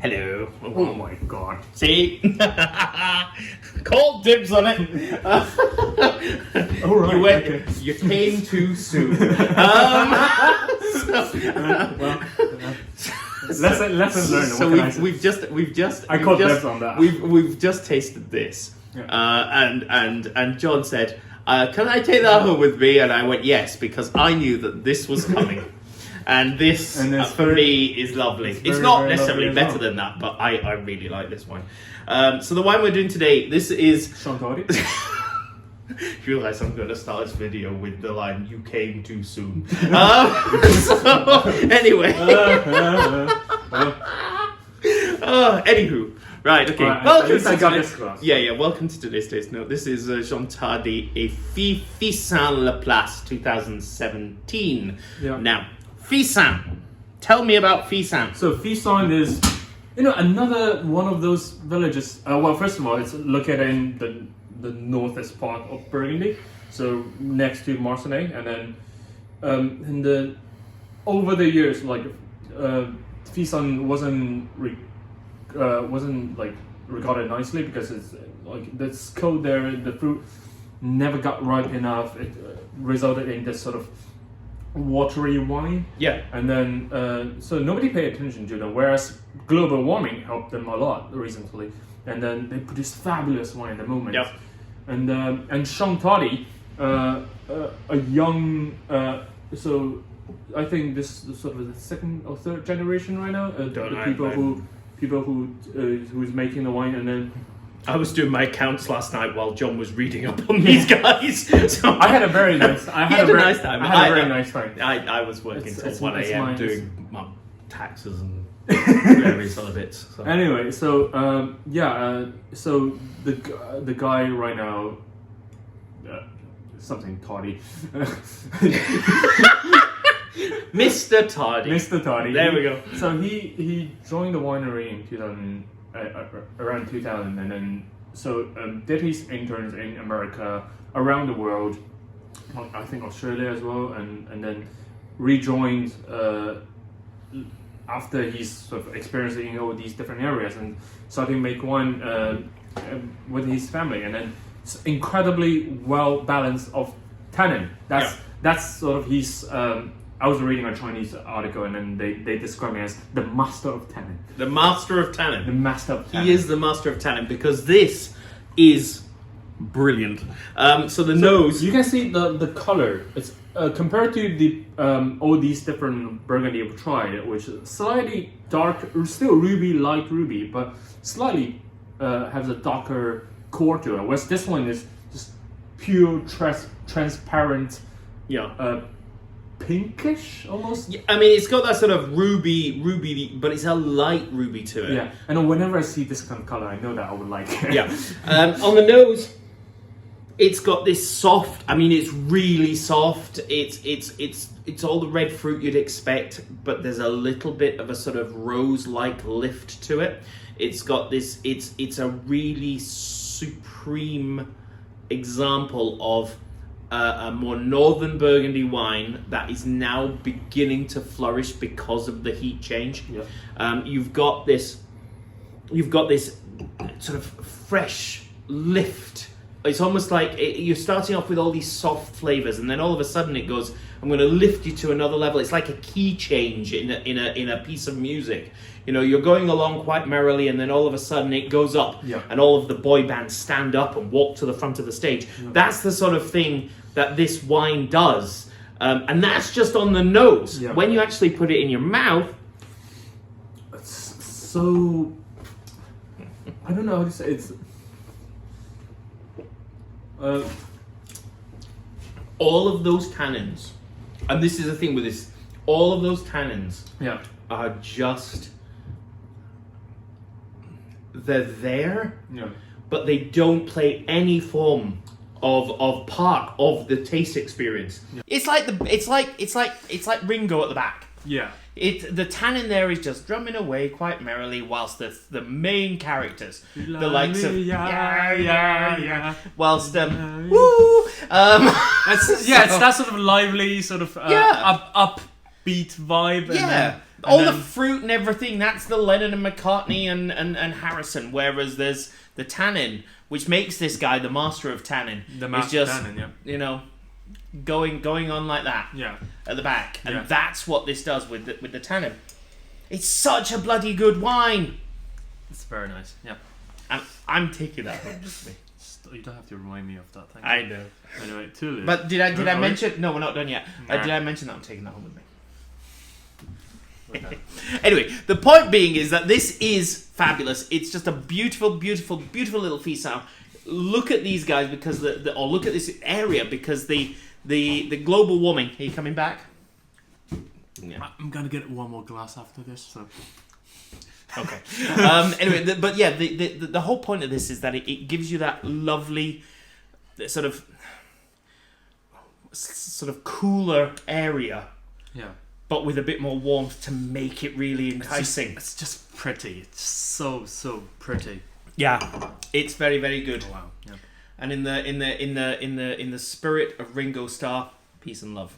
Hello. Oh my god. See? Called dibs on it. Alright. You came too soon. Lesson learned. So we've just tasted this, and John said, "Can I take that home with me?" And I went, "Yes," because I knew that this was coming. And this, for me, is lovely. It's not necessarily better than that, but I really like this wine. So the wine we're doing today, this is... Jean Tardy. You realise I'm going to start this video with the line, "You came too soon." Anyway. Anywho. Right, okay. Right, welcome to I got this class. Yeah, welcome to today's taste note. This is Jean Tardy, a Fixin La Place 2017. Yeah. Now, Fixin. Tell me about Fixin. So Fixin is, another one of those villages. Well, first of all, it's located in the northest part of Burgundy, so next to Marseille, and then over the years, like Fixin wasn't regarded nicely because it's like the cold there, the fruit never got ripe enough. It resulted in this sort of watery wine. Yeah. And then so nobody paid attention to them, whereas global warming helped them a lot recently, and then they produced fabulous wine at the moment. Yep. And Jean Tardy, a young so I think this is sort of the second or third generation right now, people who's making the wine. And then I was doing my accounts last night while John was reading up on these guys. So I had a very nice time. I had a very nice time. I was working till 1 a.m. doing my taxes and various other bits. So. Anyway, so so the guy right now, something Tardy. Mr. Tardy. Mr. Tardy. There we go. So he joined the winery in 2000, around 2000, and then did his interns in America, around the world, I think Australia as well, and then rejoined after he's sort of experiencing all these different areas and starting to make wine with his family, and then it's incredibly well balanced of tannin. That's sort of his. I was reading a Chinese article, and then they describe me as the master of tannin. The master of tannin. The master of tannin. He is the master of tannin because this is brilliant. So nose. You can see the color. It's compared to the all these different Burgundy we've tried, which is slightly dark, still ruby, light ruby, but slightly has a darker core to it. Whereas this one is just pure transparent. Yeah. Pinkish almost. Yeah, I mean, it's got that sort of ruby, but it's a light ruby to it. Yeah, and whenever I see this kind of color, I know that I would like it. Yeah. On the nose, it's got this soft. I mean, it's really soft. It's all the red fruit you'd expect, but there's a little bit of a sort of rose-like lift to it. It's got this. It's a really supreme example of a more northern Burgundy wine that is now beginning to flourish because of the heat change. Yeah. You've got this sort of fresh lift. It's almost like you're starting off with all these soft flavors, and then all of a sudden it goes, "I'm going to lift you to another level." It's like a key change in a piece of music. You're going along quite merrily, and then all of a sudden it goes up, and all of the boy bands stand up and walk to the front of the stage. Yeah. That's the sort of thing that this wine does, and that's just on the nose. Yeah. When you actually put it in your mouth, it's so, I don't know how to say it. It's all of those tannins, and this is the thing with this, all of those tannins are just, they're there, but they don't play any form of part of the taste experience. Yeah. It's like Ringo at the back. Yeah. The tannin there is just drumming away quite merrily, whilst the main characters, the likes of whilst woo, it's that sort of lively sort of upbeat vibe. And All the fruit and everything, that's the Lennon and McCartney and Harrison. Whereas there's the tannin, which makes this guy the master of tannin. The master of tannin, yeah. You know, going on like that. Yeah. At the back. And Yeah. that's what this does with the tannin. It's such a bloody good wine. It's very nice. Yeah. And I'm taking that home with me. You don't have to remind me of that thing. I know. Anyway, Tulu. But did I mention? No, we're not done yet. Nah. Did I mention that I'm taking that home with me? Okay. Anyway, the point being is that this is fabulous. It's just a beautiful, beautiful, beautiful little Fixin. Look at these guys because or look at this area because the global warming. Are you coming back? Yeah. I'm gonna get one more glass after this. So. Okay. Anyway, but yeah, the whole point of this is that it gives you that lovely sort of cooler area. Yeah. But with a bit more warmth to make it really enticing. It's just pretty. It's so pretty. Yeah, it's very, very good. Oh, wow. Yeah. And in the spirit of Ringo Starr, peace and love.